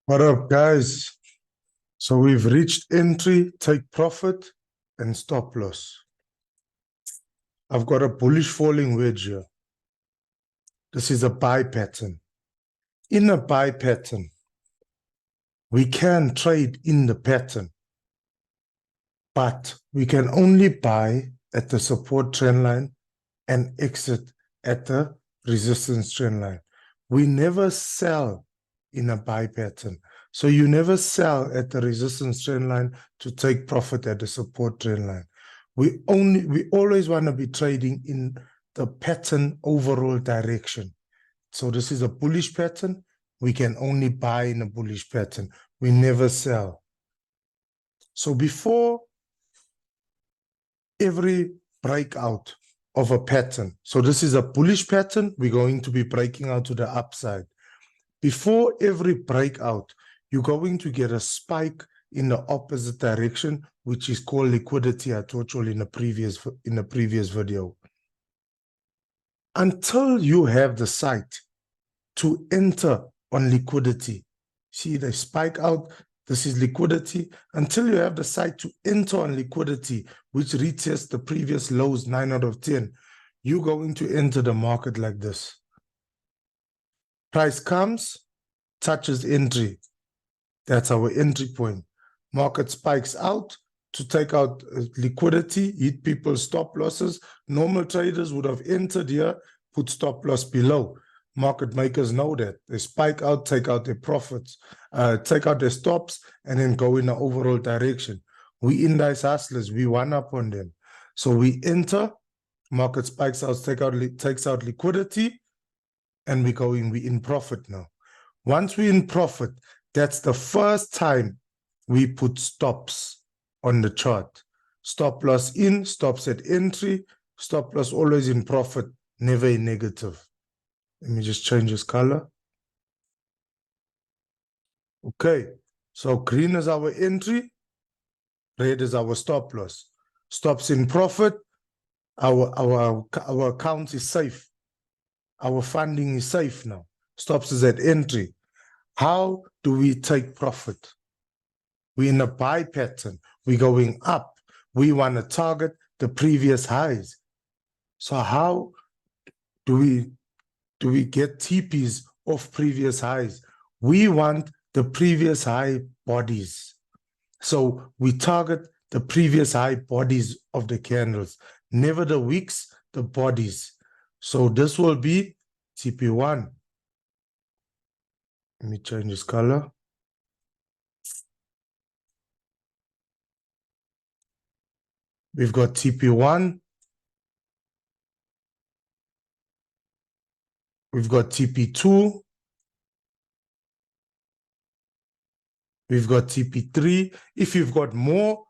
What up, guys? So we've reached entry, take profit, and stop loss. I've got a bullish falling wedge here. This is a buy pattern. In a buy pattern, we can trade in the pattern, but we can only buy at the support trend line and exit at the resistance trend line. We never sell in a buy pattern. So you never sell at the resistance trend line to take profit at the support trend line. We always want to be trading in the pattern overall direction. So this is a bullish pattern. We can only buy in a bullish pattern. We never sell. So before every breakout of a pattern, so this is a bullish pattern, we're going to be breaking out to the upside. Before every breakout, you're going to get a spike in the opposite direction, which is called liquidity. I taught you all in the previous video. Until you have the sight to enter on liquidity, see they spike out, this is liquidity. Until you have the sight to enter on liquidity, which retests the previous lows 9 out of 10, you're going to enter the market like this. Price comes, touches entry. That's our entry point. Market spikes out to take out liquidity, hit people's stop losses. Normal traders would have entered here, put stop loss below. Market makers know that. They spike out, take out their profits, take out their stops, and then go in the overall direction. We index hustlers, we one up on them. So we enter, market spikes out, takes out liquidity, and we in profit now. Once we're in profit, that's the first time we put stops on the chart. Stop loss in, stops at entry, stop loss always in profit, never in negative. Let me just change this color. Okay, so green is our entry, red is our stop loss. Stops in profit, our account is safe. Our funding is safe now. Stops is at entry. How do we take profit? We're in a buy pattern. We're going up. We want to target the previous highs. So how do we get TPs off previous highs? We want the previous high bodies. So we target the previous high bodies of the candles, never the wicks, the bodies. So this will be TP1. Let me change this color. We've got TP1. We've got TP2. We've got TP3. If you've got more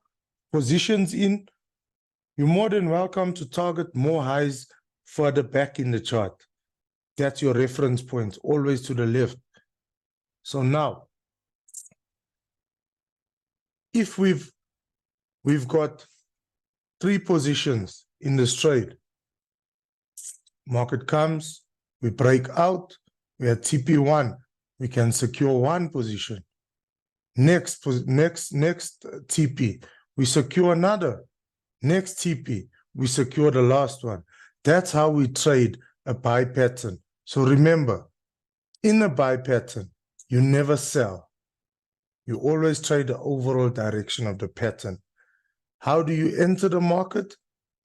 positions in, you're more than welcome to target more highs further back in the chart. That's your reference point, always to the left. So now, if we've got 3 positions in this trade, market comes, we break out, we are TP1, we can secure 1 position. Next TP, we secure another. Next TP, we secure the last one. That's how we trade a buy pattern. So remember, in a buy pattern, you never sell. You always trade the overall direction of the pattern. How do you enter the market?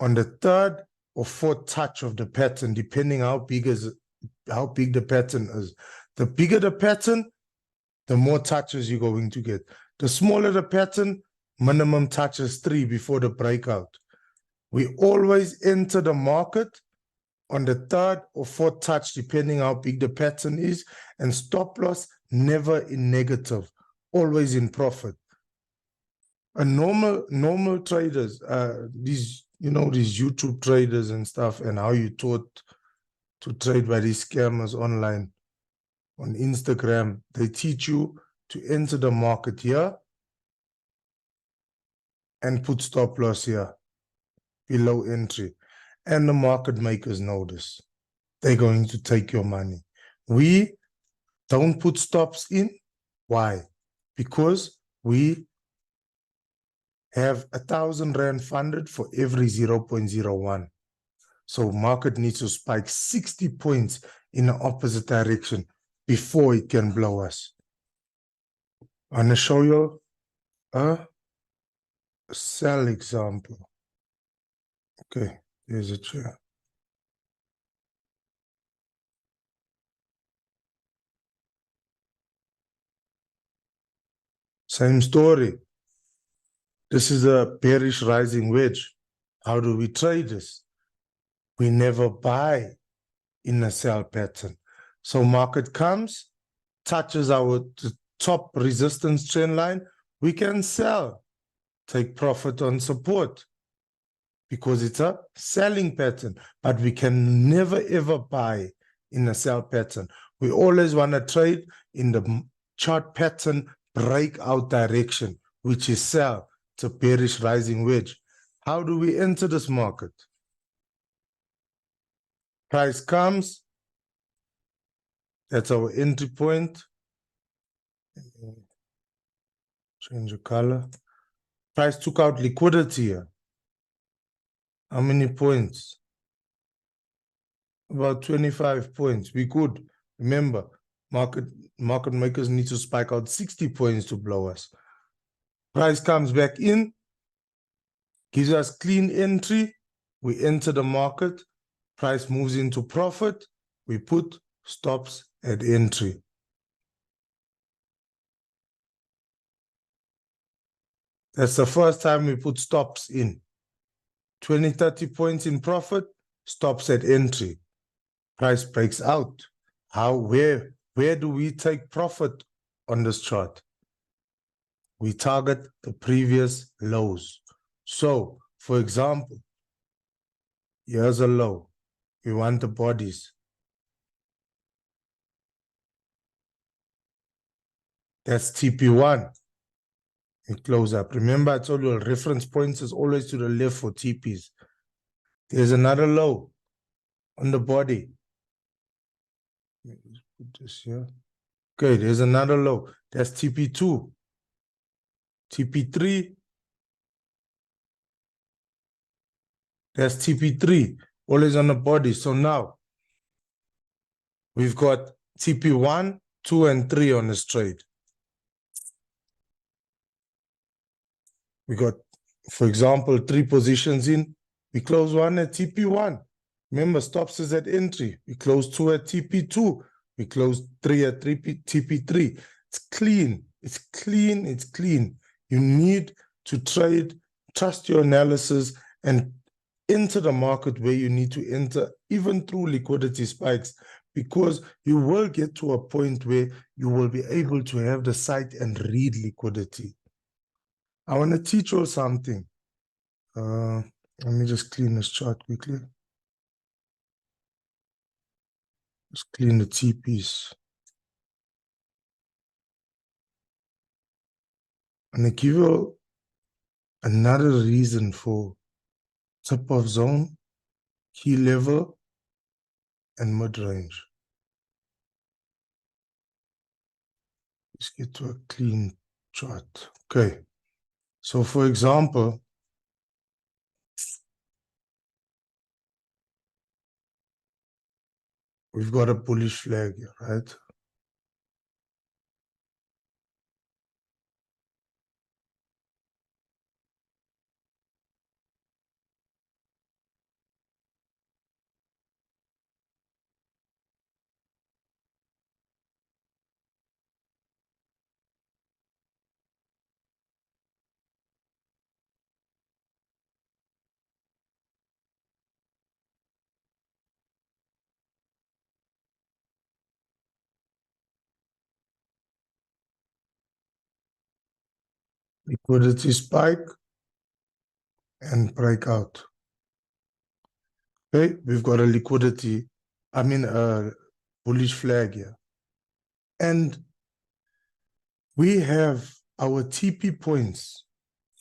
On the 3rd or 4th touch of the pattern, depending how big the pattern is. The bigger the pattern, the more touches you're going to get. The smaller the pattern, minimum touches 3 before the breakout. We always enter the market on the 3rd or 4th touch, depending how big the pattern is, and stop loss never in negative, always in profit. And normal traders, these YouTube traders and stuff, and how you taught to trade by these scammers online on Instagram, they teach you to enter the market here and put stop loss here below entry. And the market makers know this. They're going to take your money. We don't put stops in. Why? Because we have 1,000 Rand funded for every 0.01. So market needs to spike 60 points in the opposite direction before it can blow us. I'm going to show you a sell example. Okay, here's a chair. Same story. This is a bearish rising wedge. How do we trade this? We never buy in a sell pattern. So market comes, touches our top resistance trend line, we can sell, take profit on support because it's a selling pattern, but we can never ever buy in a sell pattern. We always want to trade in the chart pattern breakout direction, which is sell. It's a bearish rising wedge. How do we enter this market? Price comes, that's our entry point. Change the color. Price took out liquidity here. How many points? About 25 points. We could. Remember, market makers need to spike out 60 points to blow us. Price comes back in, gives us clean entry. We enter the market. Price moves into profit. We put stops at entry. That's the first time we put stops in. 20, 30 points in profit, stops at entry. Price breaks out. Where do we take profit on this chart? We target the previous lows. So, for example, here's a low. We want the bodies. That's TP1. We close up. Remember, I told you reference points is always to the left for TPs. There's another low on the body. Put this here. Okay, there's another low. That's TP2. TP3. That's TP3. Always on the body. So now we've got TP1, 2, and 3 on this trade. We got, for example, 3 positions in. We close one at TP1. Remember, stops is at entry. We close 2 at TP2. We close 3 at TP3. It's clean. It's clean. It's clean. You need to trade, trust your analysis, and enter the market where you need to enter, even through liquidity spikes, because you will get to a point where you will be able to have the sight and read liquidity. I want to teach you something. Let me just clean this chart quickly. Just clean the TPs. I'm going to give you another reason for top of zone, key level, and mid-range. Let's get to a clean chart. Okay. So, for example, we've got a bullish flag here, right? Liquidity spike and breakout. Okay, we've got a liquidity, a bullish flag here. And we have our TP points,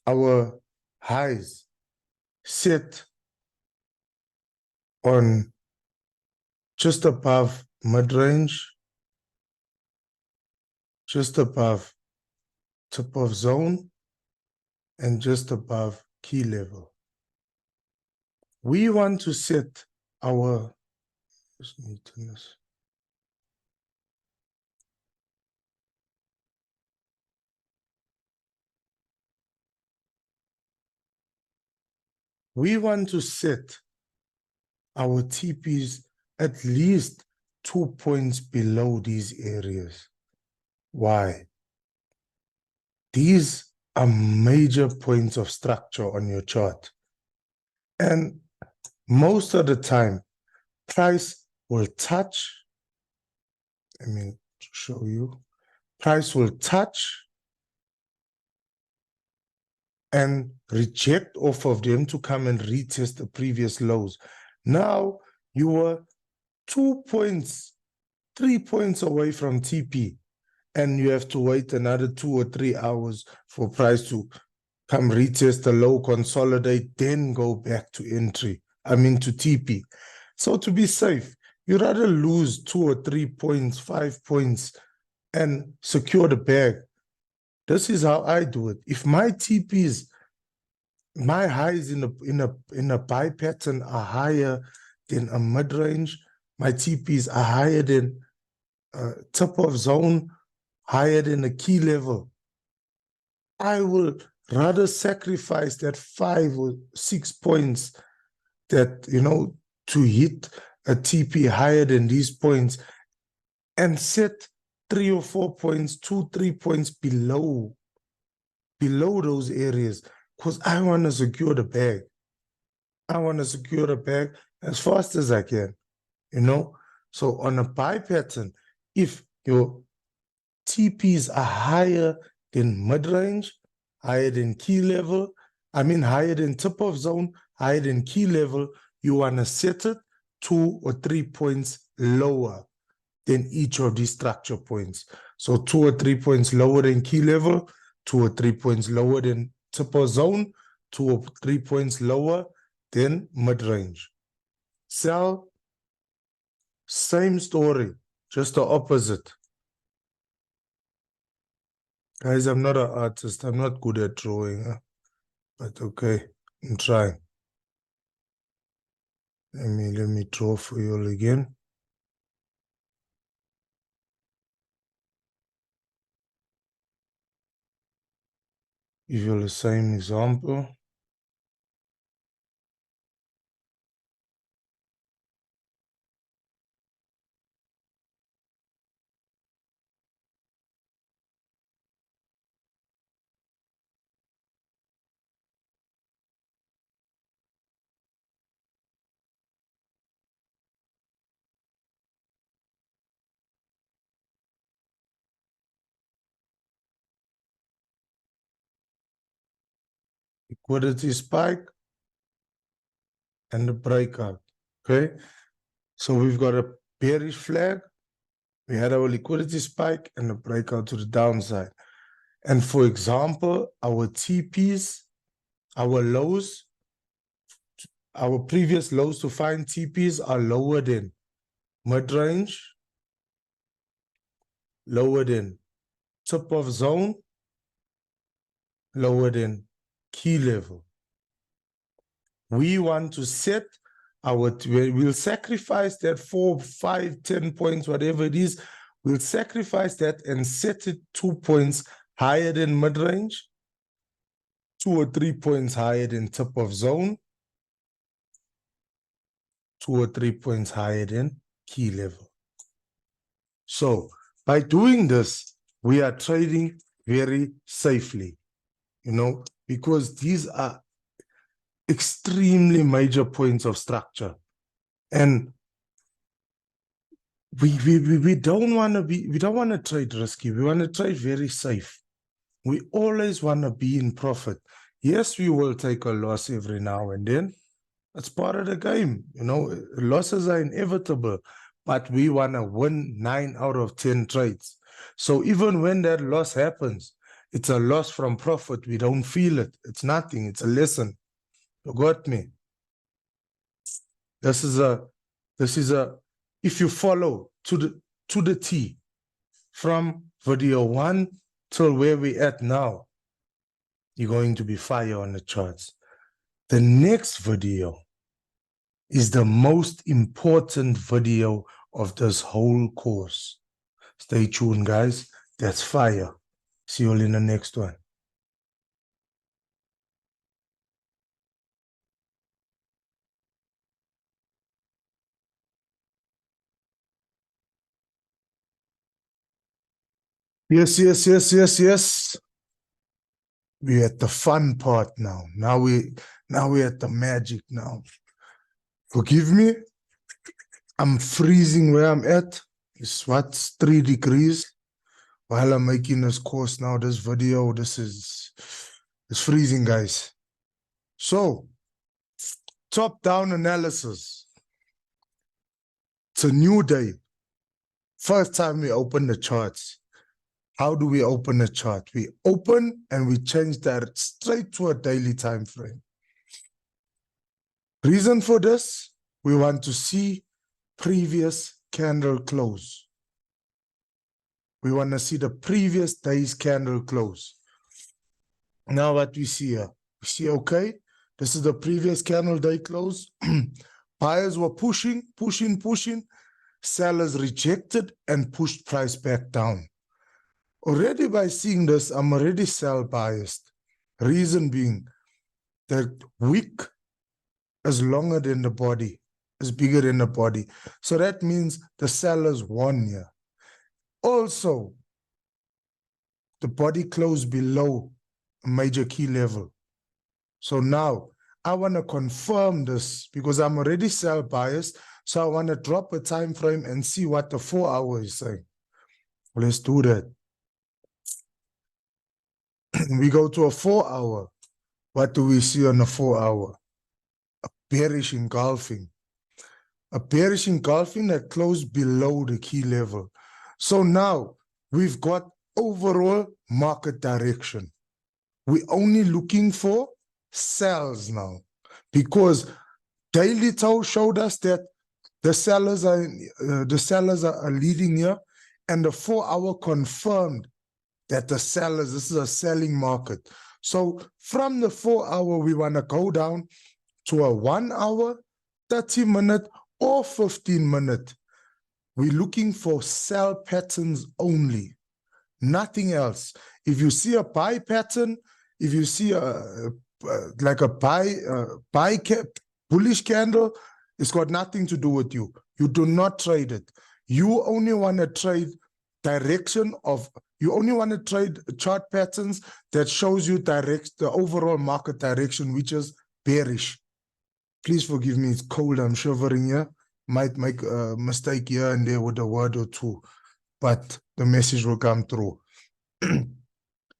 our highs set on just above mid-range, just above tip of zone and just above key level. We want to set our we want to set our TPs at least 2 points below these areas. Why? These are major points of structure on your chart. And most of the time, price will touch, let me show you, price will touch and reject off of them to come and retest the previous lows. Now, you were 2 points, 3 points away from TP, and you have to wait another 2 or 3 hours for price to come retest the low, consolidate, then go back to entry, to TP. So to be safe, you rather lose 2 or 3 points, 5 points, and secure the bag. This is how I do it. If my TPs, my highs in a buy pattern are higher than a mid-range, my TPs are higher than tip of zone, higher than the key level, I will rather sacrifice that 5 or 6 points that, to hit a TP higher than these points and set 3 or 4 points, 2, 3 points below those areas, because I want to secure the bag. I want to secure the bag as fast as I can, So on a buy pattern, if your TPs are higher than mid-range, higher than key level, higher than tip of zone, higher than key level, you want to set it 2 or 3 points lower than each of these structure points. So 2 or 3 points lower than key level, 2 or 3 points lower than tip of zone, 2 or 3 points lower than mid-range. Sell, same story, just the opposite. Guys, I'm not an artist. I'm not good at drawing, but okay, I'm trying. Let me draw for you all again. Give you the same example. Liquidity spike and the breakout. Okay, so we've got a bearish flag. We had our liquidity spike and the breakout to the downside. And for example, our TPs, our lows, our previous lows to find TPs are lower than mid-range, lower than tip of zone, lower than key level. We want to set we'll sacrifice that 4, 5, 10 points, whatever it is, we'll sacrifice that and set it 2 points higher than mid-range, 2 or 3 points higher than tip of zone, 2 or 3 points higher than key level. So by doing this, we are trading very safely, because these are extremely major points of structure. And we don't want to trade risky. We want to trade very safe. We always want to be in profit. Yes, we will take a loss every now and then. That's part of the game. Losses are inevitable, but we want to win 9 out of 10 trades. So even when that loss happens, it's a loss from profit. We don't feel it. It's nothing. It's a lesson. You got me? This is a, if you follow to the T, from video 1 till where we at now, you're going to be fire on the charts. The next video is the most important video of this whole course. Stay tuned, guys. That's fire. See you all in the next one. Yes. We're at the fun part now. Now we're at the magic now. Forgive me. I'm freezing where I'm at. It's what's 3 degrees. While I'm making this course now, this video, it's freezing, guys. So, top-down analysis. It's a new day. First time we open the charts. How do we open a chart? We open and we change that straight to a daily time frame. Reason for this, we want to see previous candle close. We want to see the previous day's candle close. Now what we see here, we see, okay, this is the previous candle day close. Buyers were pushing. Sellers rejected and pushed price back down. Already by seeing this, I'm already sell biased. Reason being that wick is longer than the body, is bigger than the body. So that means the sellers won here. Also, the body closed below a major key level. So now I want to confirm this because I'm already sell biased. So I want to drop a time frame and see what the 4 hour is saying. Let's do that. We go to a 4 hour. What do we see on the 4 hour? A bearish engulfing. A bearish engulfing that closed below the key level. So now we've got overall market direction. We're only looking for sells now because daily toe showed us that the sellers are leading here, and the 4 hour confirmed that the sellers, this is a selling market. So from the 4 hour, we want to go down to a 1 hour, 30 minute, or 15 minute. We're looking for sell patterns only, nothing else. If you see a buy pattern, if you see like a bullish candle, it's got nothing to do with you. You do not trade it. You only want to trade you only want to trade chart patterns that shows you the overall market direction, which is bearish. Please forgive me, it's cold, I'm shivering here. Might make a mistake here and there with a word or two, but the message will come through.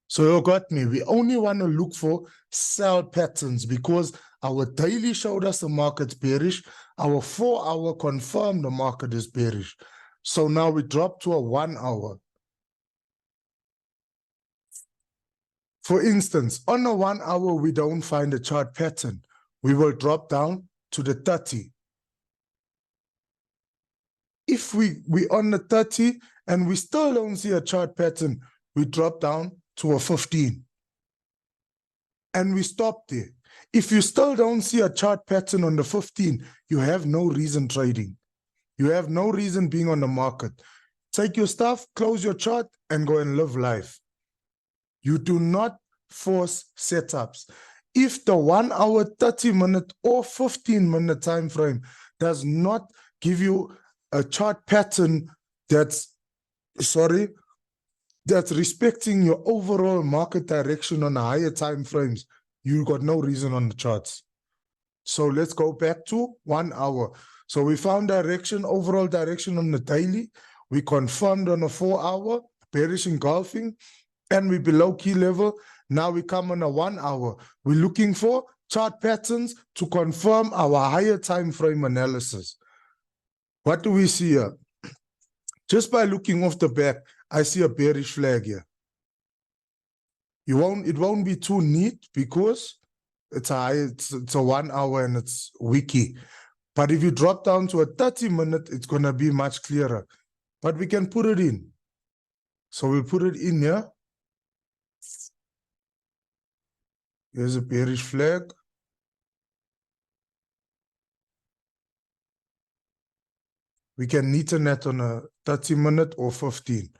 So you got me. We only want to look for sell patterns because our daily showed us the market's bearish. Our 4 hour confirmed the market is bearish. So now we drop to a 1 hour. For instance, on a 1 hour, we don't find a chart pattern. We will drop down to the 30. If we on the 30 and we still don't see a chart pattern, we drop down to a 15. And we stop there. If you still don't see a chart pattern on the 15, you have no reason trading. You have no reason being on the market. Take your stuff, close your chart, and go and live life. You do not force setups. If the 1 hour, 30 minute, or 15 minute time frame does not give you a chart pattern that's respecting your overall market direction on the higher time frames, you got no reason on the charts. So let's go back to 1 hour. So we found direction, overall direction on the daily. We confirmed on a 4 hour, bearish engulfing, and we below key level. Now we come on a 1 hour. We're looking for chart patterns to confirm our higher time frame analysis. What do we see here? Just by looking off the back, I see a bearish flag here. It won't be too neat because it's a 1 hour and it's wiki. But if you drop down to a 30 minute, it's going to be much clearer. But we can put it in. So we'll put it in here. Here's a bearish flag. We can neaten that on a 30-minute or 15.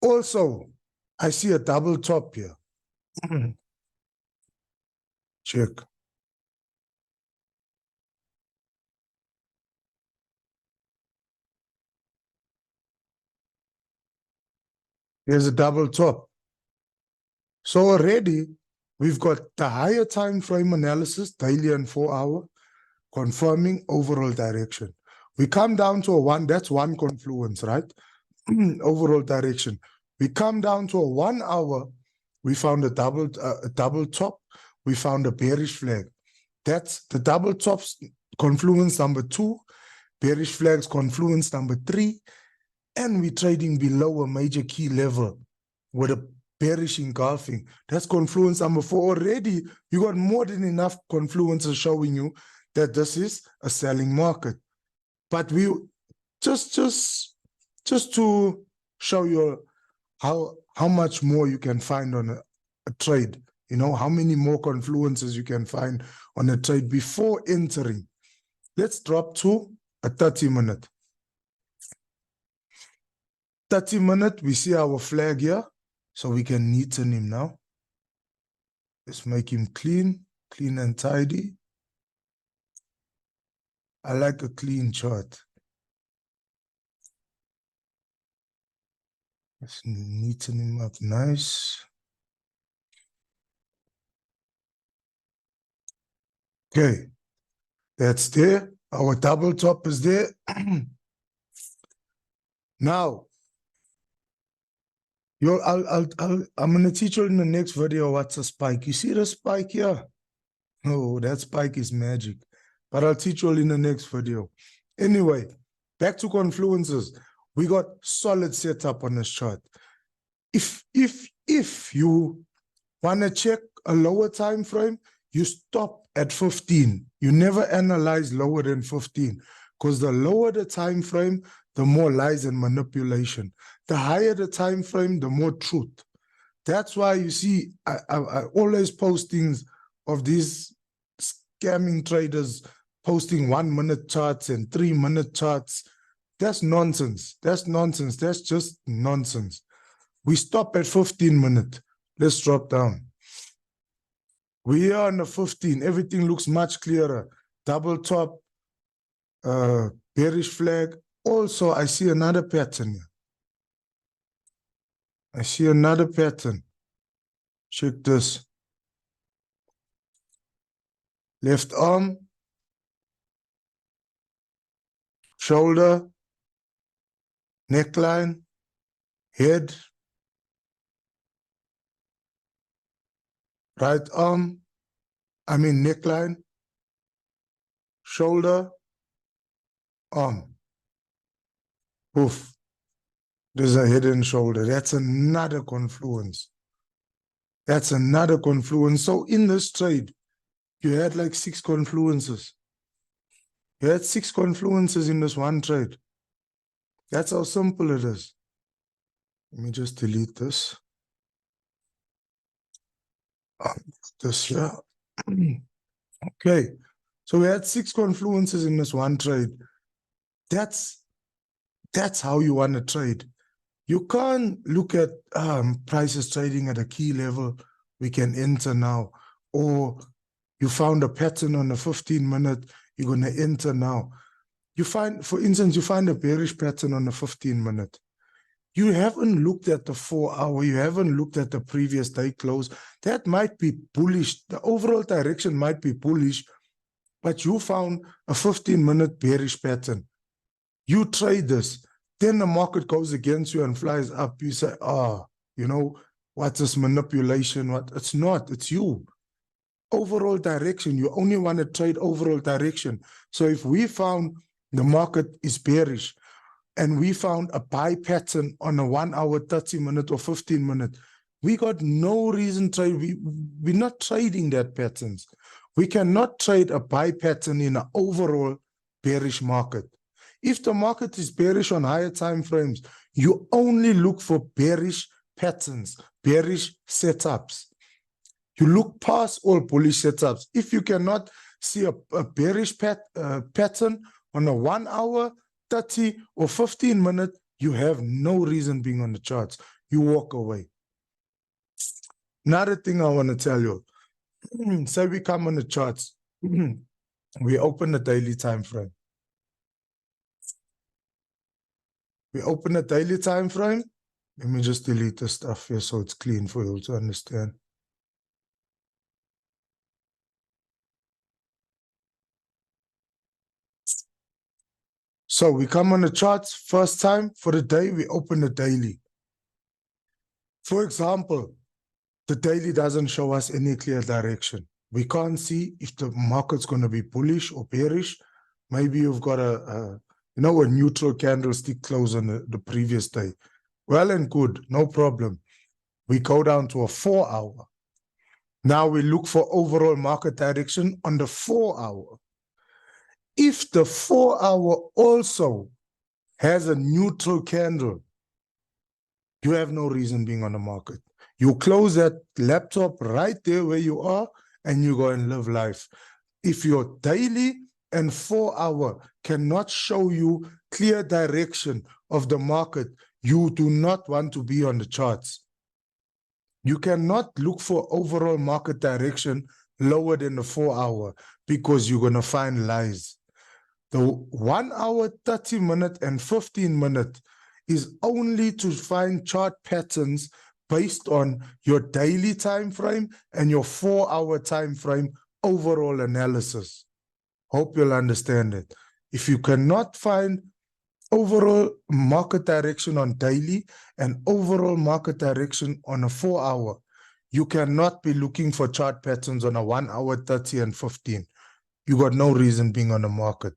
Also, I see a double top here. Check. Here's a double top. So already, we've got the higher time frame analysis, daily and 4-hour, confirming overall direction. We come down to a 1, that's one confluence, right? Overall direction. We come down to a 1 hour, we found a double top, we found a bearish flag. That's the double tops, confluence number 2, bearish flags, confluence number 3, and we're trading below a major key level with a bearish engulfing. That's confluence number 4. Already, you got more than enough confluences showing you that this is a selling market. But we just to show you how much more you can find on a trade, you know, how many more confluences you can find on a trade before entering. Let's drop to a 30-minute. 30-minute, we see our flag here, so we can neaten him now. Let's make him clean and tidy. I like a clean chart. Let's neaten him up nice. Okay, that's there. Our double top is there. Now, I'm going to teach you in the next video what's a spike. You see the spike here? Oh, that spike is magic. But I'll teach you all in the next video. Anyway, back to confluences. We got solid setup on this chart. If you want to check a lower time frame, you stop at 15. You never analyze lower than 15, because the lower the time frame, the more lies and manipulation. The higher the time frame, the more truth. That's why you see I always post things of these scamming traders posting 1-minute charts and 3-minute charts. That's nonsense. That's nonsense. That's just nonsense. We stop at 15-minute. Let's drop down. We are on the 15. Everything looks much clearer. Double top, bearish flag. Also, I see another pattern here. I see another pattern. Check this. Left arm, shoulder, neckline, head, right arm, neckline, shoulder, arm. Poof. There's a head and shoulder. That's another confluence. That's another confluence. So in this trade, you had like 6 confluences. You had 6 confluences in this one trade. That's how simple it is. Let me just delete this. This here. Okay. So we had 6 confluences in this one trade. That's how you want to trade. You can't look at prices trading at a key level. We can enter now. Or you found a pattern on a 15-minute. You're going to enter now. You find, for instance, you find a bearish pattern on a 15-minute. You haven't looked at the 4-hour. You haven't looked at the previous day close. That might be bullish. The overall direction might be bullish, but you found a 15-minute bearish pattern. You trade this. Then the market goes against you and flies up. You say, you know, what's this manipulation? What? It's not. It's you. Overall direction. You only want to trade overall direction. So if we found the market is bearish and we found a buy pattern on a 1-hour, 30-minute or 15-minute, we got no reason to trade. We're not trading that patterns. We cannot trade a buy pattern in an overall bearish market. If the market is bearish on higher time frames, You only look for bearish patterns, bearish setups. You look past all bullish setups. If you cannot see a bearish pattern on a 1 hour, 30 or 15 minute, you have no reason being on the charts. You walk away. Another thing I want to tell you, say we come on the charts, we open the daily time frame. We open the daily time frame. Let me just delete the stuff here so it's clean for you to understand. So we come on the charts, first time for the day, we open the daily. For example, the daily doesn't show us any clear direction. We can't see if the market's going to be bullish or bearish. Maybe you've got a neutral candlestick close on the previous day. Well and good, no problem. We go down to a 4 hour. Now we look for overall market direction on the 4 hour. If the 4 hour also has a neutral candle, you have no reason being on the market. You close that laptop right there where you are and you go and live life. If your daily and 4 hour cannot show you clear direction of the market, you do not want to be on the charts. You cannot look for overall market direction lower than the 4 hour because you're going to find lies. The 1 hour, 30 minute and 15 minute is only to find chart patterns based on your daily time frame and your 4 hour time frame overall analysis. Hope you'll understand it. If you cannot find overall market direction on daily and overall market direction on a 4 hour, you cannot be looking for chart patterns on a 1 hour, 30 and 15. You got no reason being on the market.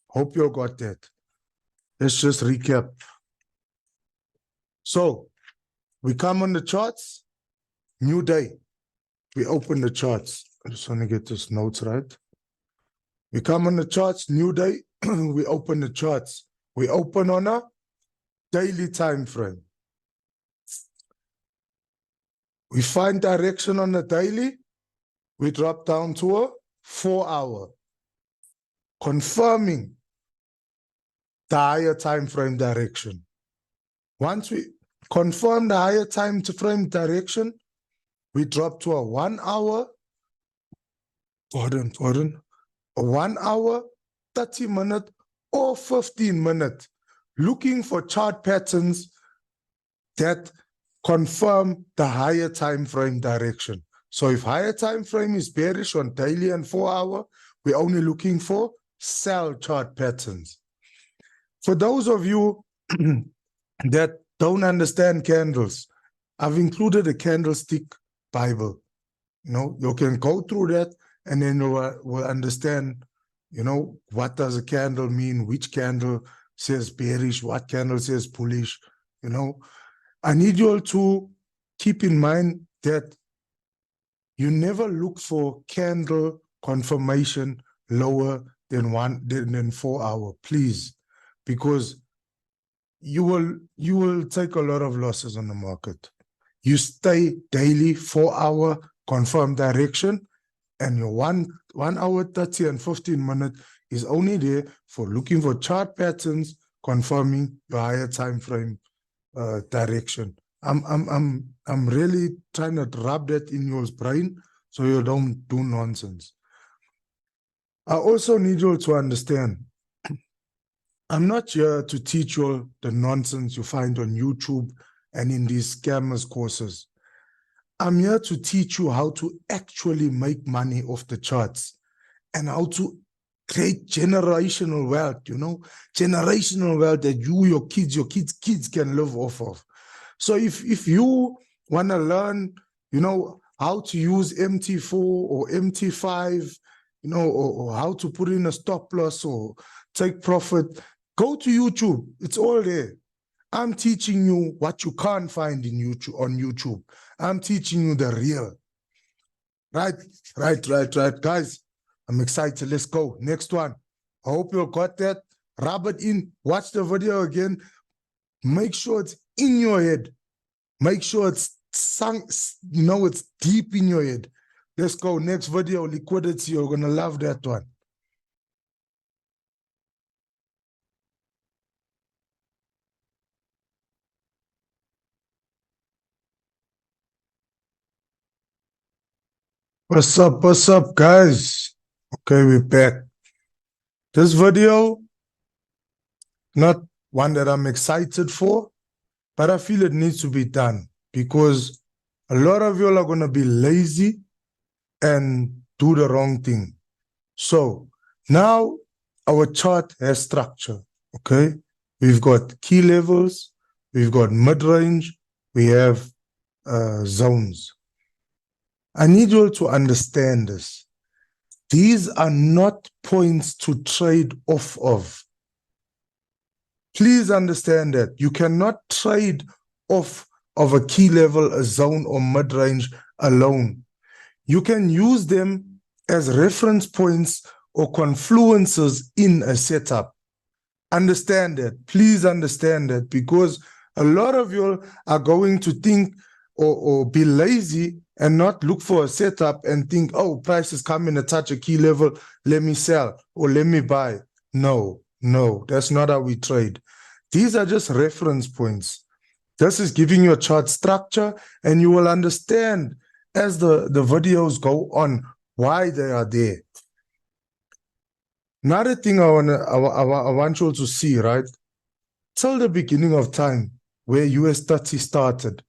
Hope you got that. Let's just recap. So we come on the charts, new day. We open the charts. I just want to get this notes right. We come on the charts, new day. We open the charts. We open on a daily time frame. We find direction on the daily. We drop down to a 4 hour, confirming the higher time frame direction. Once we confirm the higher time frame direction, we drop to a 1 hour, a 1 hour, 30 minute or 15 minute, looking for chart patterns that confirm the higher time frame direction. So if higher time frame is bearish on daily and 4 hour, we're only looking for sell chart patterns. For those of you that don't understand candles, I've included a candlestick Bible. You can go through that and then you will understand, what does a candle mean, which candle says bearish, what candle says bullish. I need you all to keep in mind that you never look for candle confirmation lower than 4 hour, please, because you will take a lot of losses on the market. You stay daily 4 hour confirmed direction, and your 1 hour, 30 and 15 minute is only there for looking for chart patterns confirming your higher time frame direction. I'm really trying to rub that in your brain so you don't do nonsense. I also need you to understand, I'm not here to teach you all the nonsense you find on YouTube and in these scammers courses. I'm here to teach you how to actually make money off the charts and how to create generational wealth, generational wealth that your kids can live off of. So if you want to learn, how to use MT4 or MT5, or how to put in a stop loss or take profit, go to YouTube. It's all there. I'm teaching you what you can't find on YouTube. I'm teaching you the real. Right. Guys, I'm excited. Let's go. Next one. I hope you got that. Rub it in. Watch the video again. Make sure it's in your head. Make sure it's sunk, it's deep in your head. Let's go. Next video, liquidity. You're going to love that one. What's up, guys? Okay, we're back. This video, not one that I'm excited for, but I feel it needs to be done because a lot of y'all are going to be lazy and do the wrong thing. So now our chart has structure, okay? We've got key levels, we've got mid-range, we have zones. I need you all to understand this. These are not points to trade off of. Please understand that. You cannot trade off of a key level, a zone, or mid-range alone. You can use them as reference points or confluences in a setup. Understand that. Please understand that, because a lot of you are going to think or be lazy and not look for a setup and think, oh, price is coming to touch a key level, let me sell or let me buy. No, that's not how we trade. These are just reference points. This is giving you a chart structure, and you will understand as the videos go on why they are there. Another thing I want you all to see, right? Till the beginning of time, where US 30 started,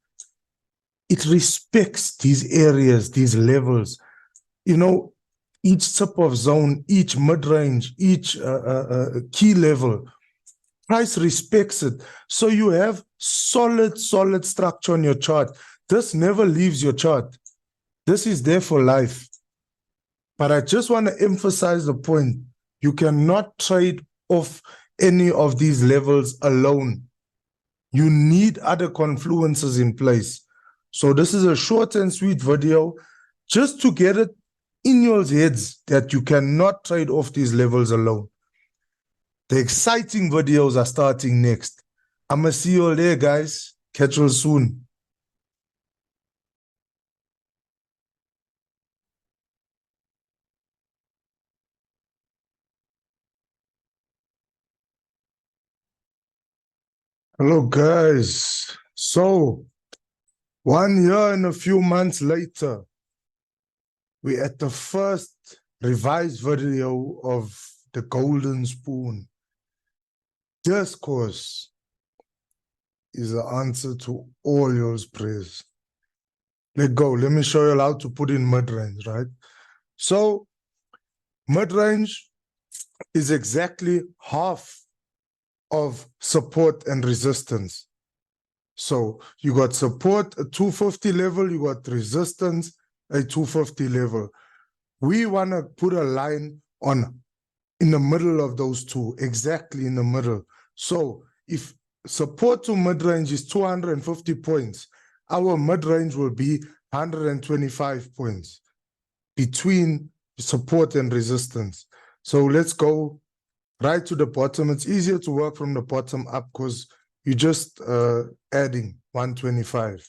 it respects these areas, these levels. You know, each tip of zone, each mid-range, each key level, price respects it. So you have solid structure on your chart. This never leaves your chart. This is there for life. But I just want to emphasize the point. You cannot trade off any of these levels alone. You need other confluences in place. So this is a short and sweet video just to get it in your heads that you cannot trade off these levels alone. The exciting videos are starting next. I'm going to see you all there, guys. Catch you all soon. Hello, guys. So, 1 year and a few months later, we're at the first revised video of the Golden Spoon. This course is the answer to all your prayers. Let's go. Let me show you how to put in mid-range, right? So, mid-range is exactly half of support and resistance. So you got support at 250 level, you got resistance at 250 level. We want to put a line on in the middle of those two, exactly in the middle. So if support to mid-range is 250 points, our mid-range will be 125 points between support and resistance. So let's go right to the bottom. It's easier to work from the bottom up because you're just adding 125.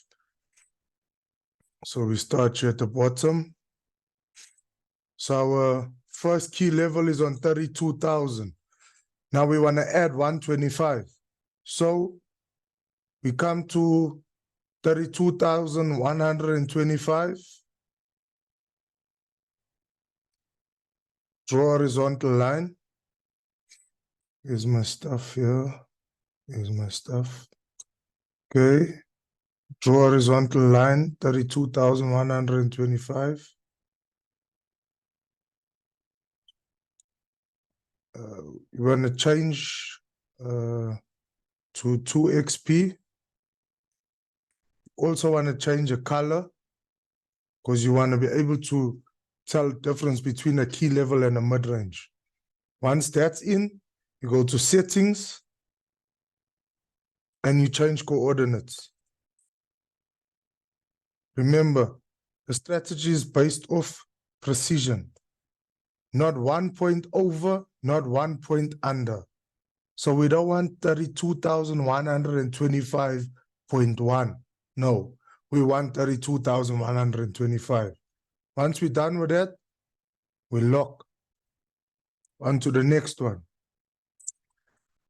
So we start here at the bottom. So our first key level is on 32,000. Now we want to add 125. So we come to 32,125. Draw a horizontal line. Here's my stuff here. Here's my stuff. Okay. Draw a horizontal line, 32,125. You want to change to 2XP. Also want to change a color because you want to be able to tell the difference between a key level and a mid-range. Once that's in, you go to settings and you change coordinates. Remember, the strategy is based off precision. Not 1 point over, not 1 point under. So we don't want 32,125.1. No, we want 32,125. Once we're done with that, we lock. On to the next one.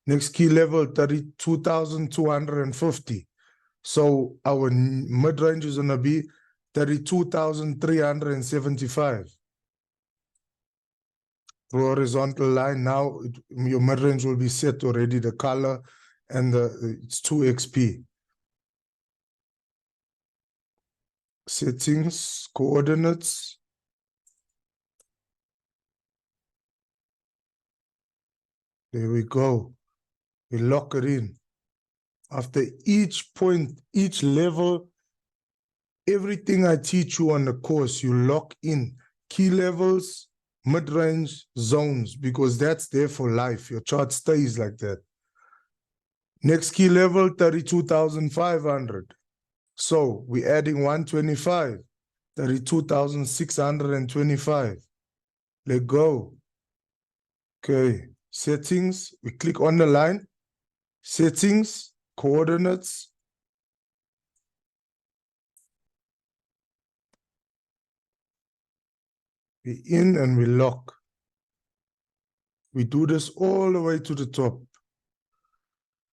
Next key level, 32,250. So our mid-range is going to be 32,375. Horizontal line. Now your mid-range will be set already, the color, and it's 2xp. Settings, coordinates. There we go. We lock it in. After each point, each level, everything I teach you on the course, you lock in key levels, mid-range, zones, because that's there for life. Your chart stays like that. Next key level, 32,500. So we're adding 125, 32,625. Let go. Okay, settings, we click on the line, settings, coordinates. We in and we lock. We do this all the way to the top.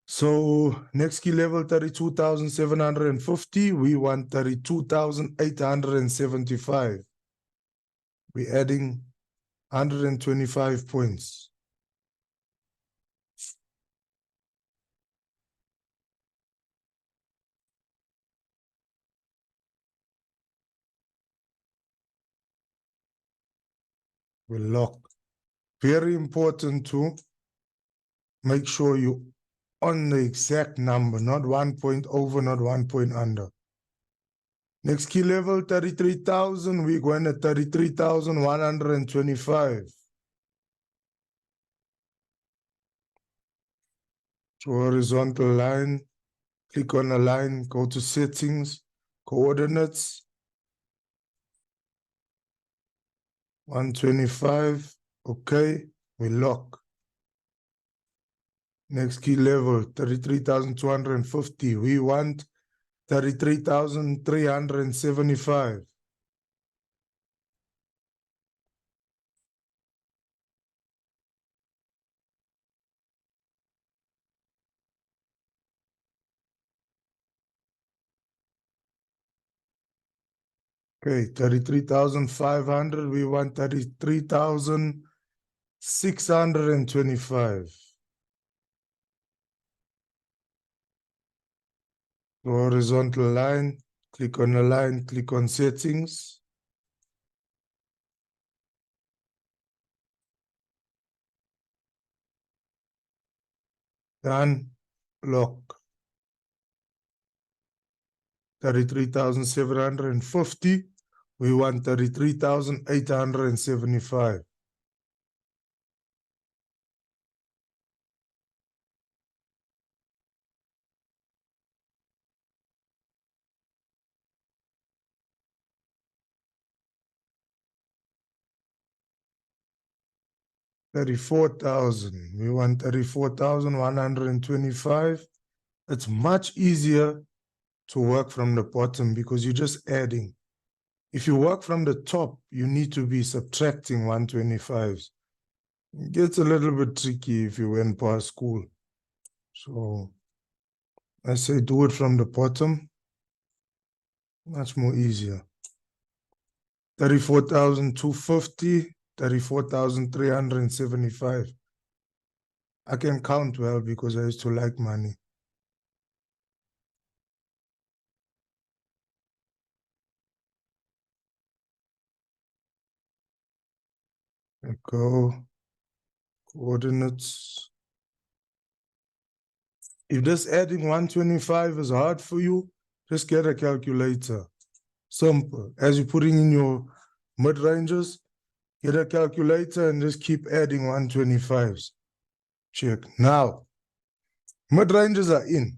So next key level, 32,750. We want 32,875. We're adding 125 points. We lock. Very important to make sure you on the exact number, not 1 point over, not 1 point under. Next key level, 33,000. We're going at 33,125. So horizontal line, click on the line, go to settings, coordinates, 125. Okay, we lock. Next key level, 33,250. We want 33,375. Okay, 33,500. We want 33,625. Horizontal line, click on the line, click on settings. Done, lock. 33,750. We want 33,875. $34,000. We want 34,125. It's much easier to work from the bottom because you're just adding. If you work from the top, you need to be subtracting 125s. It gets a little bit tricky if you went past school. So I say do it from the bottom. Much more easier. 34,250, 34,375. I can count well because I used to like money. There we go. Coordinates. If this adding 125 is hard for you, just get a calculator. Simple. As you're putting in your mid-ranges, get a calculator and just keep adding 125s. Check. Now, mid-ranges are in.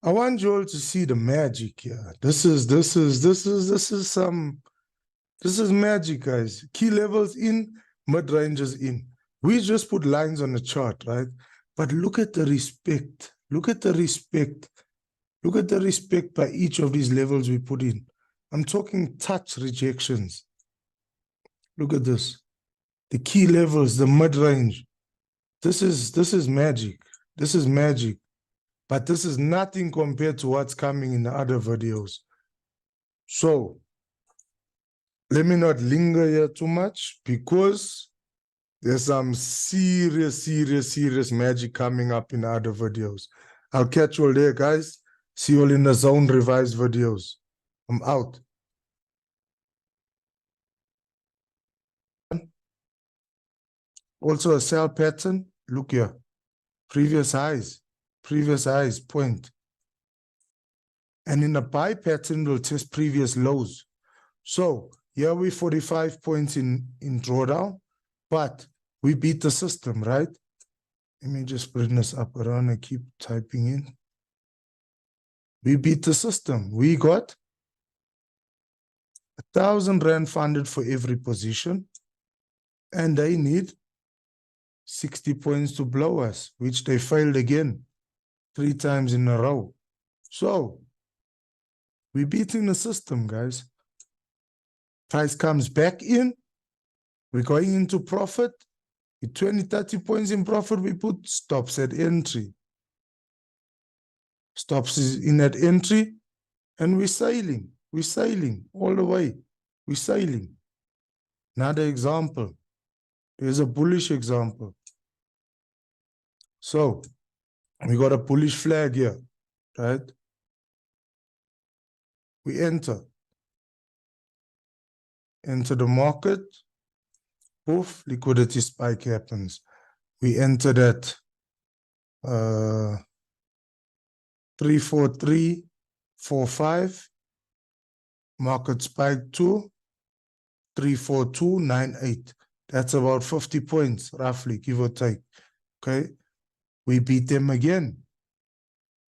I want you all to see the magic here. This is magic, guys. Key levels in, mid-ranges in. We just put lines on the chart, right? But look at the respect. Look at the respect. Look at the respect by each of these levels we put in. I'm talking touch rejections. Look at this. The key levels, the mid-range. This is magic. This is magic. But this is nothing compared to what's coming in the other videos. So let me not linger here too much because there's some serious magic coming up in other videos. I'll catch you all there, guys. See you all in the zone revised videos. I'm out. Also a sell pattern. Look here. Previous highs, point. And in a buy pattern, we'll test previous lows. So here we 45 points in drawdown, but we beat the system, right? Let me just bring this up around and keep typing in. We beat the system. We got 1,000 Rand funded for every position, and they need 60 points to blow us, which they failed again 3 times in a row. So we're beating the system, guys. Price comes back in. We're going into profit. With 20, 30 points in profit, we put stops at entry. Stops is in at entry, and we're sailing. We're sailing all the way. We're sailing. Another example. There's a bullish example. So we got a bullish flag here, right? We enter the market. Poof, liquidity spike happens. We entered at 343.45. Market spike to 342.98. That's about 50 points, roughly, give or take. Okay. We beat them again.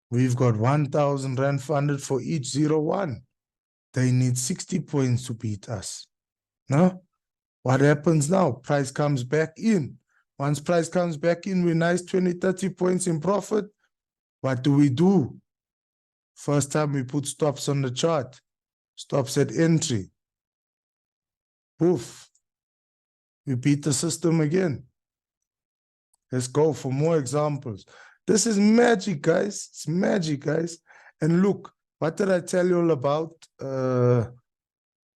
We've got 1,000 Rand funded for each 01. They need 60 points to beat us. No? What happens now? Price comes back in. Once price comes back in, we're nice 20, 30 points in profit. What do? First time we put stops on the chart. Stops at entry. Poof. We beat the system again. Let's go for more examples. This is magic, guys. It's magic, guys. And look, what did I tell you all about the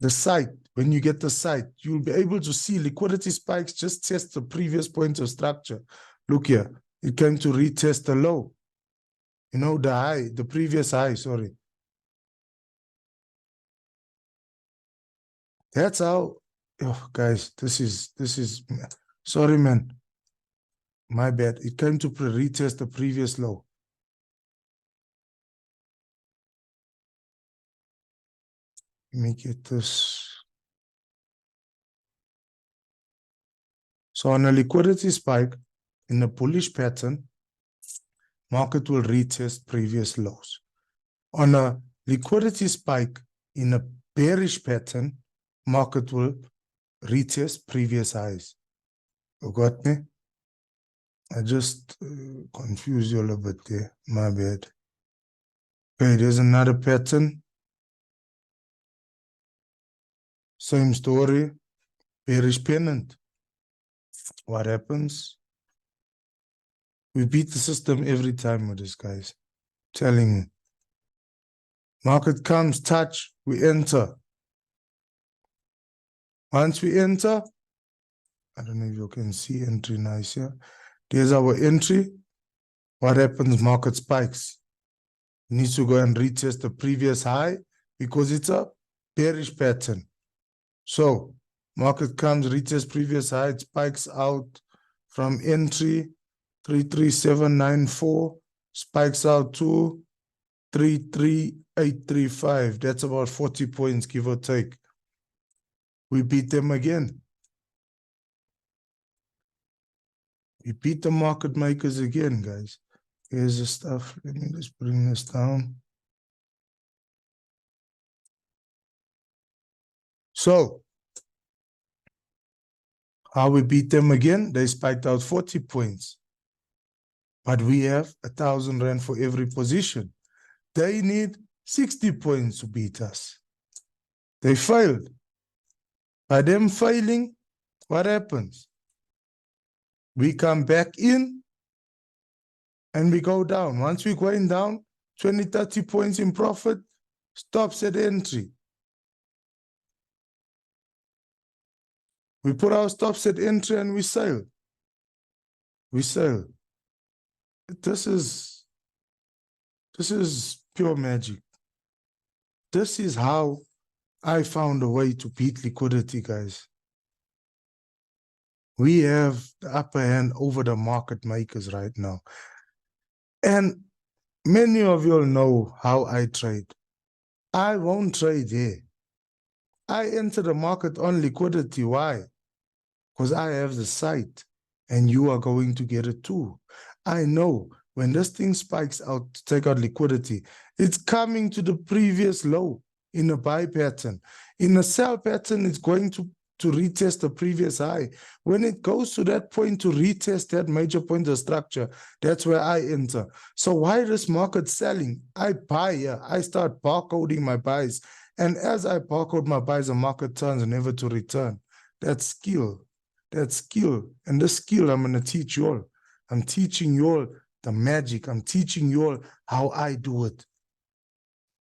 site? When you get the site, you'll be able to see liquidity spikes just test the previous point of structure. Look here. It came to retest the low. You know, the high, the previous high, sorry. That's how, oh, guys, this is, sorry, man. My bad. It came to retest the previous low. Let me get this. So on a liquidity spike in a bullish pattern, market will retest previous lows. On a liquidity spike in a bearish pattern, market will retest previous highs. You got me? I just confused you a little bit there. My bad. Okay, there's another pattern. Same story. Bearish pennant. What happens? We beat the system every time with this, guys. Telling you. Market comes, touch, we enter. Once we enter, I don't know if you can see entry nice here. There's our entry. What happens? Market spikes. Needs to go and retest the previous high because it's a bearish pattern. So market comes, retest previous high, it spikes out from entry 33794, spikes out to 33835. That's about 40 points, give or take. We beat them again. We beat the market makers again, guys. Here's the stuff. Let me just bring this down. So, how we beat them again? They spiked out 40 points. but we have 1,000 Rand for every position. They need 60 points to beat us. They failed. By them failing, what happens? We come back in and we go down. Once we're going down, 20, 30 points in profit, stops at entry. We put our stops at entry and we sell. We sell. This is pure magic. This is how I found a way to beat liquidity, guys. We have the upper hand over the market makers right now. And many of you all know how I trade. I won't trade here. I enter the market on liquidity. Why? Because I have the sight and you are going to get it too. I know when this thing spikes out to take out liquidity, it's coming to the previous low in a buy pattern. In a sell pattern, it's going to retest the previous high. When it goes to that point to retest that major point of structure, that's where I enter. So why this market selling? I buy here. I start barcoding my buys. And as I barcode my buys, the market turns never to return. That's skill. That's skill. And this skill I'm going to teach you all. I'm teaching you all the magic. I'm teaching you all how I do it.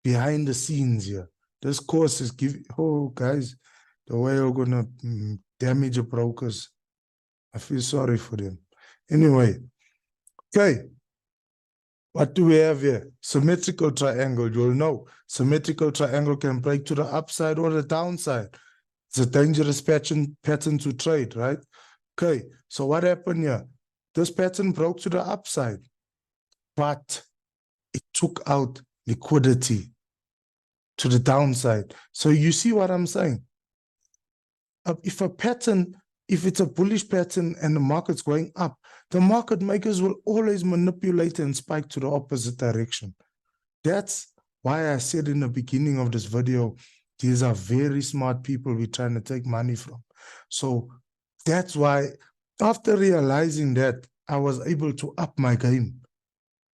Behind the scenes here. This course is giving, oh guys, the way you're going to damage the brokers. I feel sorry for them. Anyway, okay. What do we have here? Symmetrical triangle. You'll know symmetrical triangle can break to the upside or the downside. It's a dangerous pattern to trade, right? Okay, so what happened here? This pattern broke to the upside, but it took out liquidity to the downside. So you see what I'm saying? If a pattern, if it's a bullish pattern and the market's going up, the market makers will always manipulate and spike to the opposite direction. That's why I said in the beginning of this video, these are very smart people we're trying to take money from. So that's why after realizing that, I was able to up my game.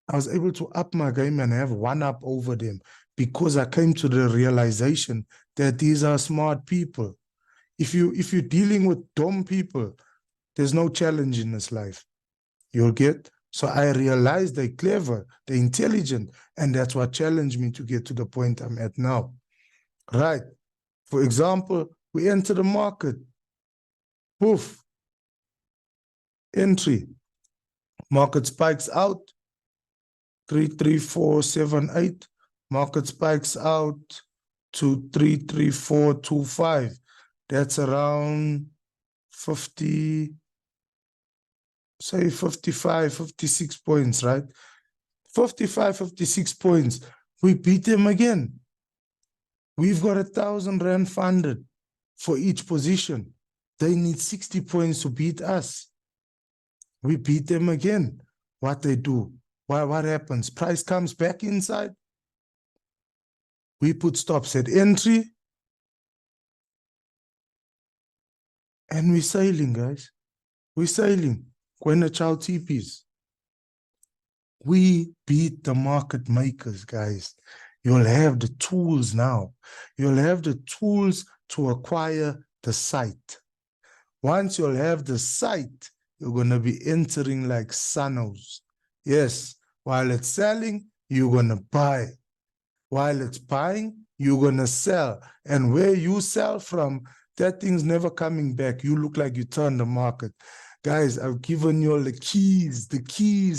I was able to up my game and have one up over them because I came to the realization that these are smart people. If you're dealing with dumb people, there's no challenge in this life. You'll get? So I realized they're clever, they're intelligent, and that's what challenged me to get to the point I'm at now. Right. For example, we enter the market. Poof. Entry. Market spikes out. 33478. Market spikes out to 33425. That's around 50, say 55, 56 points, right? 55, 56 points. We beat them again. We've got 1,000 Rand funded for each position. They need 60 points to beat us. We beat them again. What they do? What happens? Price comes back inside. We put stops at entry. And we're sailing, guys. We're sailing. Kwena Chow TPs. We beat the market makers, guys. You'll have the tools now. You'll have the tools to acquire the sight. Once you'll have the sight, you're going to be entering like Sunnos. Yes, while it's selling, you're going to buy. While it's buying, you're going to sell. And where you sell from, that thing's never coming back. You look like you turned the market. Guys, I've given you all the keys,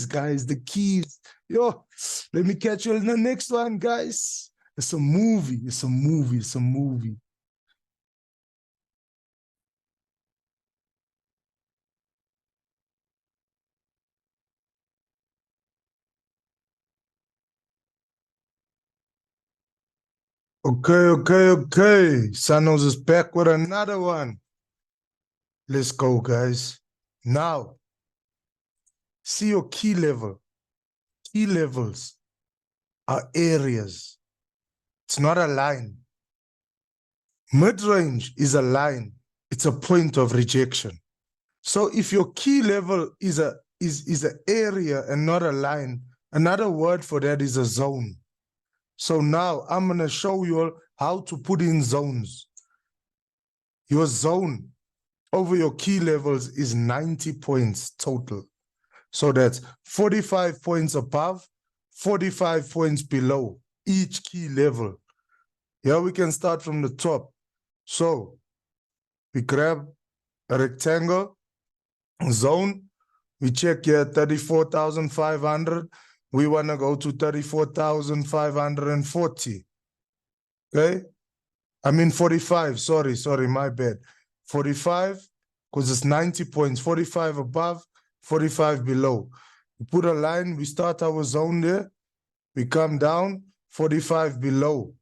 guys, the keys. Yo, let me catch you in the next one, guys. It's a movie. It's a movie. It's a movie. Okay. Sunnos is back with another one. Let's go, guys. Now, see your key level. Key levels are areas. It's not a line. Mid-range is a line. It's a point of rejection. So if your key level is is an area and not a line. Another word for that is a zone. So now I'm going to show you all how to put in zones. Your zone over your key levels is 90 points total. So that's 45 points above, 45 points below each key level. Here we can start from the top. So we grab a rectangle, zone, we check here 34,500. We want to go to 34,540. Okay? I mean 45, sorry, my bad. 45, because it's 90 points, 45 above, 45 below. We put a line, we start our zone there, we come down, 45 below.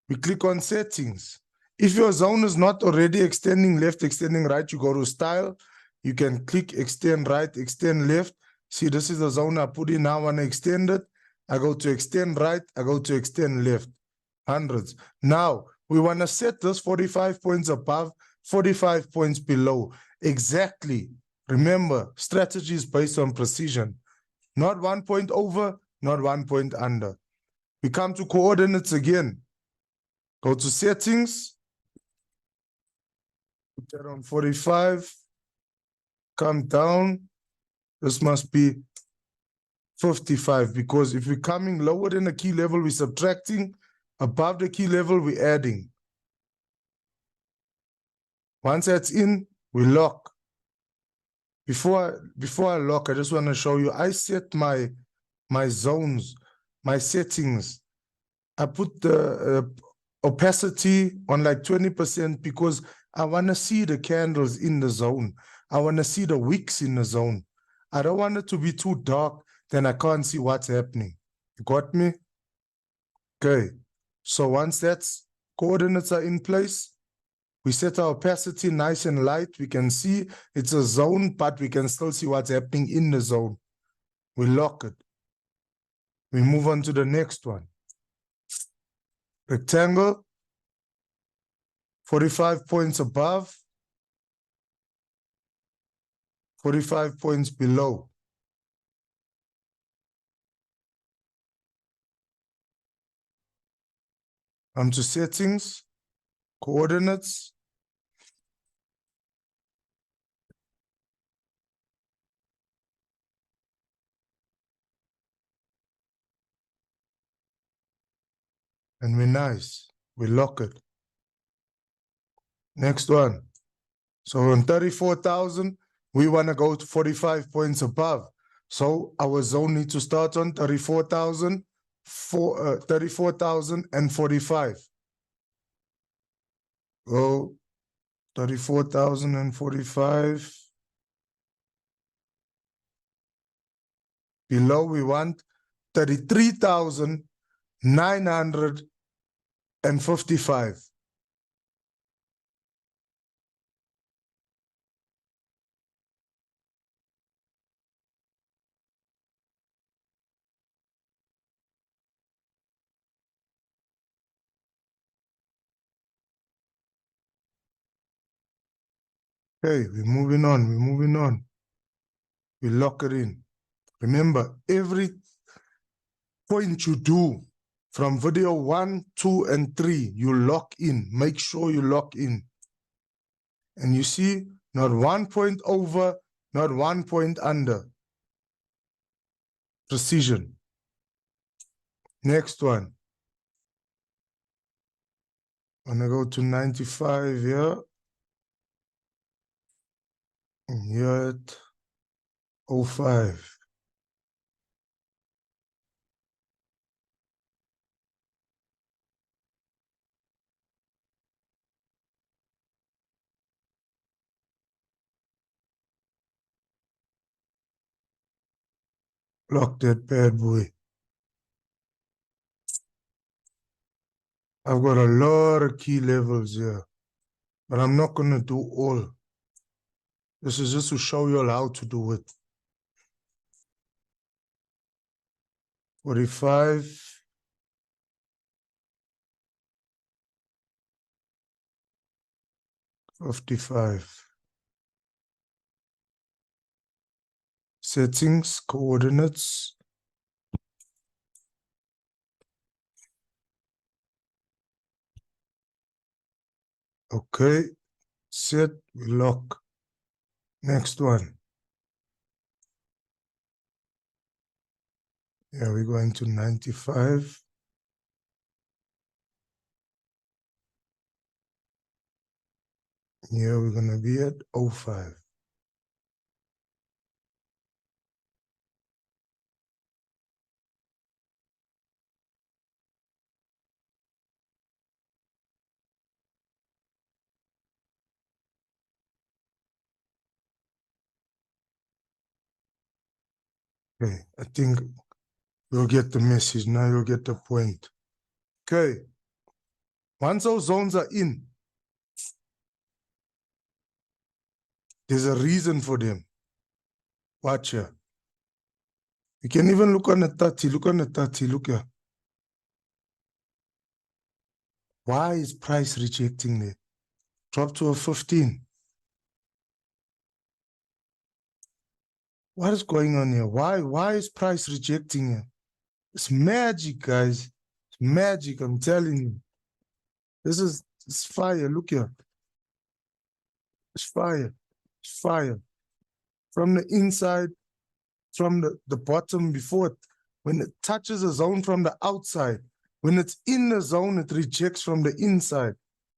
We click on settings. If your zone is not already extending left, extending right, you go to style. You can click extend right, extend left. See, this is the zone I put in. Now I want to extend it. I go to extend right, I go to extend left. Hundreds. Now, we want to set this 45 points above, 45 points below. Exactly. Remember, strategy is based on precision. Not 1 point over, not 1 point under. We come to coordinates again. Go to settings. Put that on 45. Come down. This must be 55, because if we're coming lower than the key level, we're subtracting. Above the key level, we're adding. Once that's in, we lock. Before I lock, I just want to show you, I set my zones, my settings. I put the opacity on like 20% because I want to see the candles in the zone. I want to see the wicks in the zone. I don't want it to be too dark, then I can't see what's happening. You got me? Okay. So once that's coordinates are in place, we set our opacity nice and light. We can see it's a zone, but we can still see what's happening in the zone. We lock it. We move on to the next one. Rectangle, 45 points above, 45 points below. Come to settings, coordinates. And we're nice. We lock it. Next one. So on 34,000, we want to go to 45 points above. So our zone needs to start on 34,045. Go 34,045. Below we want 33,955. Okay, we're moving on. We lock it in. Remember, every point you do from video 1, 2, and 3, you lock in. Make sure you lock in. And you see, not 1 point over, not 1 point under. Precision. Next one. I'm gonna go to 95 here. And here at 05. Lock that bad boy. I've got a lot of key levels here, but I'm not going to do all. This is just to show you all how to do it. 45. $55. settings, coordinates. Okay, set, we lock. Next one. Yeah, we're going to 95. Here we're going to be at 05. Okay, I think you'll get the message. Now you'll get the point. Okay. Once those zones are in, there's a reason for them. Watch here. You can even look on the 30. Look on the 30. Look here. Why is price rejecting there? Drop to a 15. What is going on here? Why is price rejecting here? It's magic, guys. It's magic, I'm telling you. It's fire. Look here. It's fire. It's fire. From the inside, from the bottom before it, when it touches a zone from the outside, when it's in the zone, it rejects from the inside.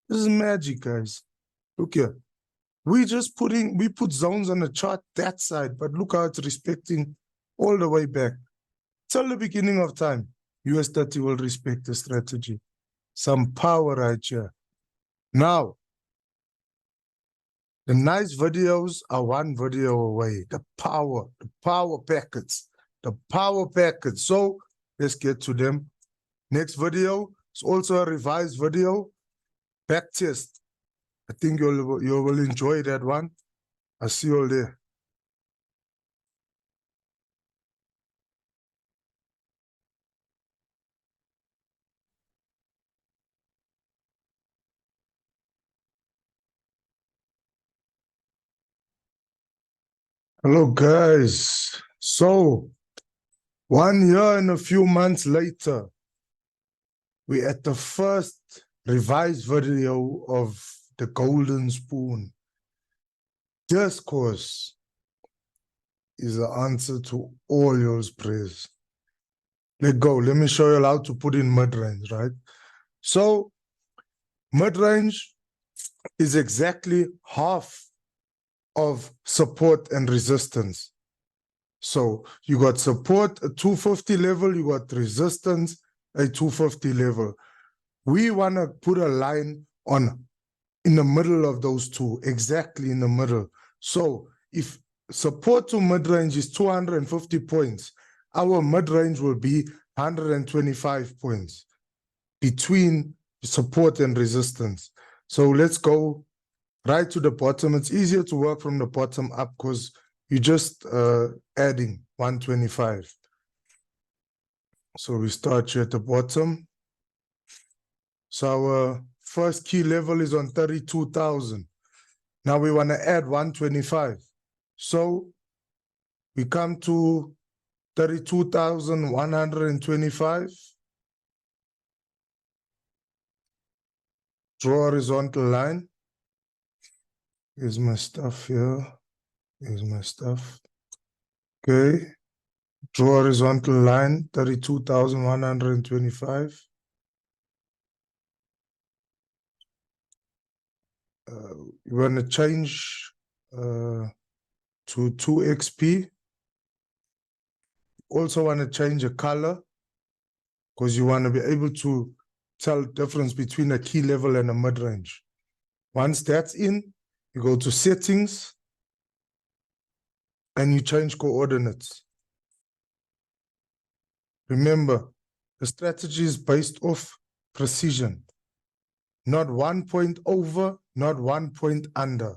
This is magic, guys. Look here. We put zones on the chart that side, but look how it's respecting all the way back. Till the beginning of time, US 30 will respect the strategy. Some power right here. Now, the nice videos are one video away. The power packets. The power packets. So let's get to them. Next video is also a revised video. Back test. I think you will enjoy that one. I'll see you all there. Hello, guys. So, 1 year and a few months later, we're at the first revised video of the golden spoon. This course is the answer to all your prayers. Let's go. Let me show you how to put in mid-range, right? So, mid-range is exactly half of support and resistance. So you got support at 250 level, you got resistance at 250 level. We want to put a line in the middle of those two, exactly in the middle. So if support to mid-range is 250 points, our mid-range will be 125 points between support and resistance. So let's go right to the bottom. It's easier to work from the bottom up because you're just adding 125. So we start here at the bottom. So our first key level is on 32,000. Now we want to add 125. So we come to 32,125. Draw a horizontal line. Here's my stuff here. Here's my stuff. Okay. Draw a horizontal line, 32,125. You want to change to 2XP. Also want to change a color because you want to be able to tell the difference between a key level and a mid-range. Once that's in, you go to settings and you change coordinates. Remember, the strategy is based off precision, not 1 point over, not 1 point under.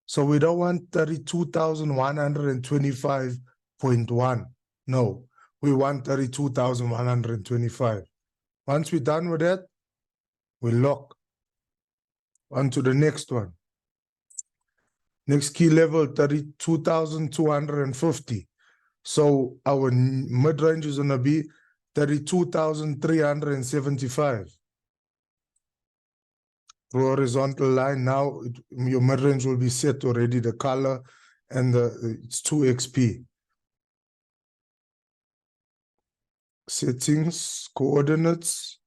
So we don't want 32,125.1. No, we want 32,125. Once we're done with that, we lock. On to the next one. Next key level, 32,250. So our mid-range is going to be 32,375. Horizontal line. Now your mid-range will be set already, the color, and it's 2xp. Settings, coordinates.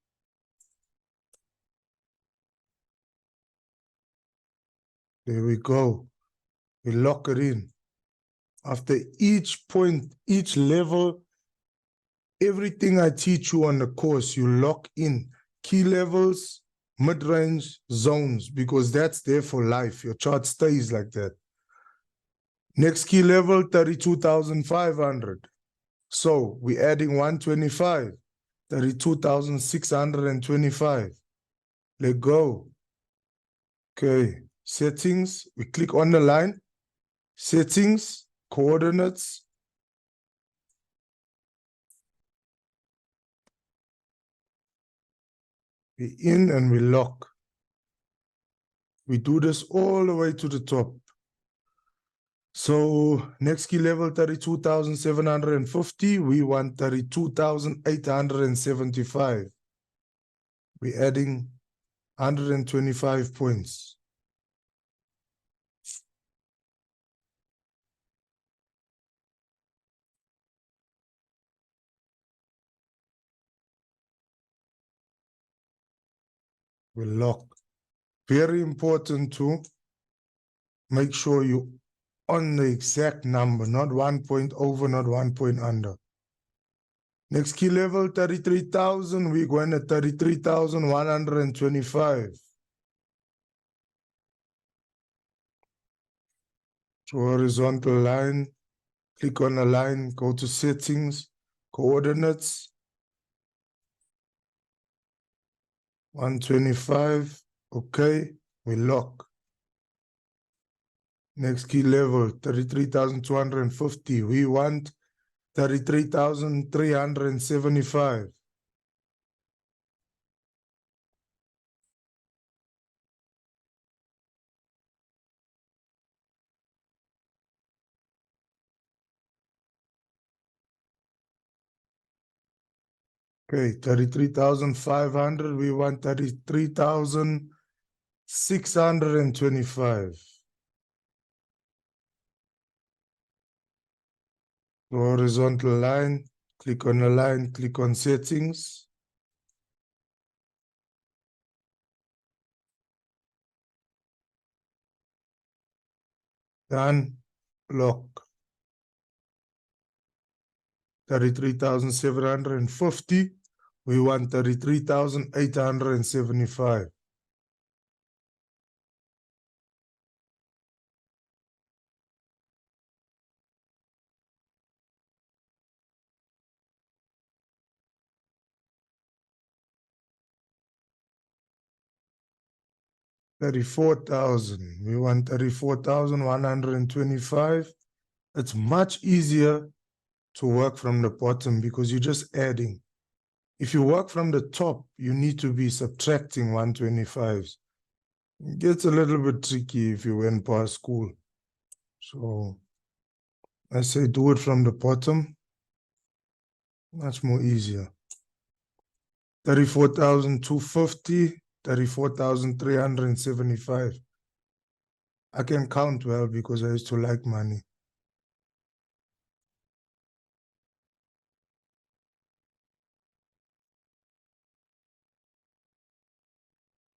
There we go. We lock it in. After each point, each level, everything I teach you on the course, you lock in key levels, mid-range, zones, because that's there for life. Your chart stays like that. Next key level, 32,500. So we're adding 125, 32,625. Let go. Okay, settings, we click on the line, settings, coordinates. We in and we lock. We do this all the way to the top. So next key level, 32,750. We want 32,875. We're adding 125 points. We lock. Very important to make sure you on the exact number, not 1 point over, not 1 point under. Next key level, 33,000. We're going at 33,125. So horizontal line, click on the line, go to settings, coordinates, 125. Okay, we lock. Next key level, 33,250. We want 33,375. Okay, 33,500. We want 33,625. Horizontal line, click on the line, click on settings. Done, lock. 33,750. We want 33,875. $34,000. We want 34,125. It's much easier to work from the bottom because you're just adding. If you work from the top, you need to be subtracting 125s. It gets a little bit tricky if you went past school. So I say do it from the bottom. Much more easier. 34,250, 34,375. I can count well because I used to like money.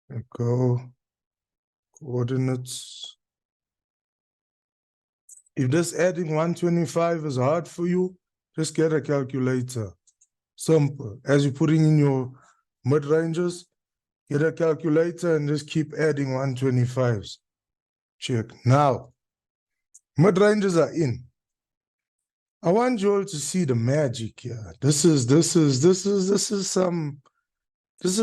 There we go. Coordinates. If this adding 125 is hard for you, just get a calculator. Simple. As you're putting in your mid-ranges, get a calculator and just keep adding 125s. Check. Now, mid-ranges are in. I want you all to see the magic here. This is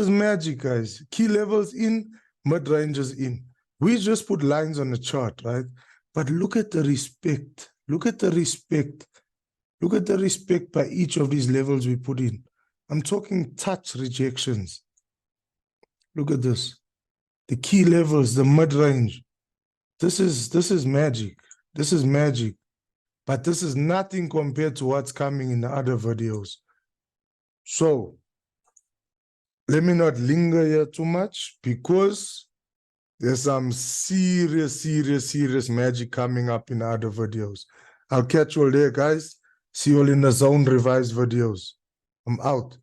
magic, guys. Key levels in, mid-ranges in. We just put lines on the chart, right? But look at the respect. Look at the respect. Look at the respect by each of these levels we put in. I'm talking touch rejections. Look at this. The key levels, the mid-range. This is magic. This is magic. But this is nothing compared to what's coming in the other videos. So let me not linger here too much because there's some serious magic coming up in other videos. I'll catch you all there, guys. See you all in the Zone Revised videos. I'm out.